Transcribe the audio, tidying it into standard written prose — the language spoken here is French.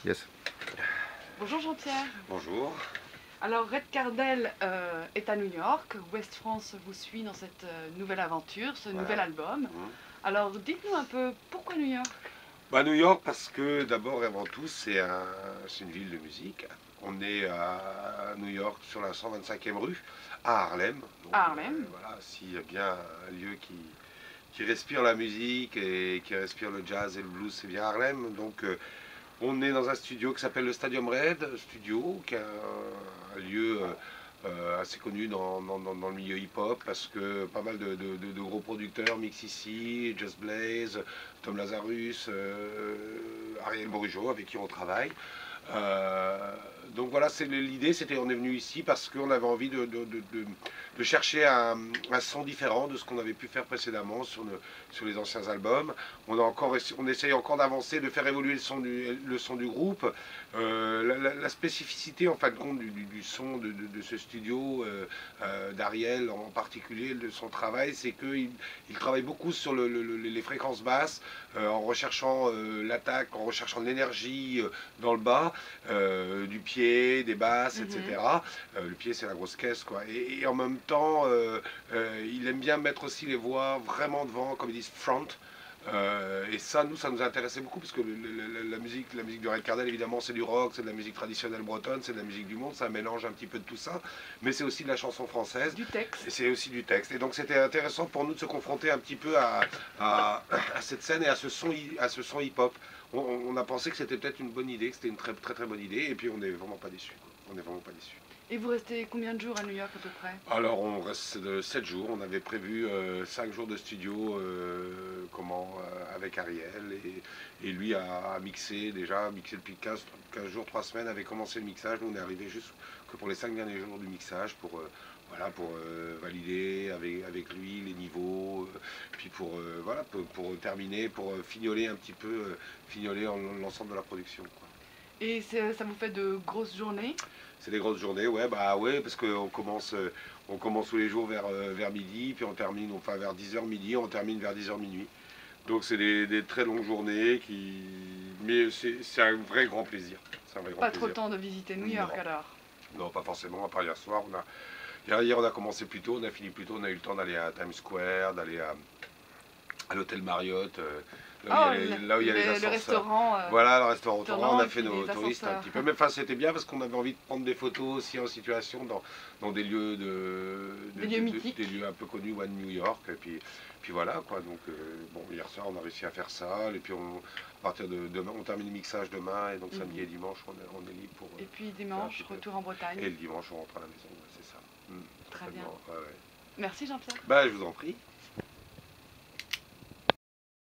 Yes. Bonjour Jean-Pierre. Bonjour. Alors Red Cardel est à New York. West France vous suit dans cette nouvelle aventure, ce nouvel album. Alors dites-nous un peu, pourquoi New York? New York parce que d'abord et avant tout c'est une ville de musique. On est à New York sur la 125e rue, à Harlem. Donc, À Harlem. voilà, s'il y a bien un lieu qui respire la musique et qui respire le jazz et le blues, c'est bien Harlem. Donc on est dans un studio qui s'appelle le Stadium Red Studio, qui est un lieu assez connu dans le milieu hip-hop, parce que pas mal de gros producteurs mixent ici, Just Blaze, Tom Lazarus, Ariel Borujo, avec qui on travaille. Donc voilà, l'idée, c'était on est venu ici parce qu'on avait envie de chercher un son différent de ce qu'on avait pu faire précédemment sur les anciens albums. On essaye encore d'avancer, de faire évoluer le son du groupe. La spécificité en fin de compte du son de ce studio, d'Ariel en particulier, de son travail, c'est qu'il travaille beaucoup sur les fréquences basses, en recherchant l'attaque, en recherchant l'énergie dans le bas, du pied, des basses, etc. Le pied, c'est la grosse caisse, quoi. Et en même temps, il aime bien mettre aussi les voix vraiment devant, comme ils disent front. Et ça, ça nous intéressait beaucoup, parce que la musique de Red Cardel, évidemment, c'est du rock, c'est de la musique traditionnelle bretonne, c'est de la musique du monde, ça mélange un petit peu de tout ça, mais c'est aussi de la chanson française. Du texte. Et c'est aussi du texte. Et donc c'était intéressant pour nous de se confronter un petit peu à cette scène et à ce son hip-hop. On a pensé que c'était peut-être une bonne idée, que c'était une très très bonne idée, et puis on n'est vraiment pas déçus. On n'est vraiment pas déçus. Et vous restez combien de jours à New York à peu près? Alors on reste de 7 jours, on avait prévu 5 jours de studio avec Ariel, et lui a mixé depuis 15 jours, 3 semaines, avait commencé le mixage. Nous on est arrivé juste que pour les 5 derniers jours du mixage pour valider avec lui les niveaux, puis pour terminer, pour fignoler un petit peu, fignoler l'ensemble de la production, quoi. Et ça vous fait de grosses journées? C'est des grosses journées, ouais, parce qu'on commence tous les jours vers midi, puis on termine vers 10h midi, on termine vers 10h minuit. Donc c'est des très longues journées, mais c'est un vrai grand plaisir. Pas trop le temps de visiter New York alors? Non, pas forcément, à part hier soir. Hier on a commencé plus tôt, on a fini plus tôt, on a eu le temps d'aller à Times Square, d'aller à l'hôtel Marriott, là où il y a les ascenseurs. Le restaurant. Voilà, le restaurant tournant, on a fait nos les touristes un petit peu. Mais enfin, c'était bien parce qu'on avait envie de prendre des photos aussi en situation dans des lieux mythiques. des lieux un peu connus, One New York. Et puis voilà, quoi. Donc bon, hier soir on a réussi à faire ça, et puis à partir de demain, on termine le mixage demain, et donc samedi et dimanche on est libre pour. Et puis dimanche, retour en Bretagne. Et le dimanche on rentre à la maison, c'est ça. Très bien. Ouais. Merci Jean-Pierre. Je vous en prie.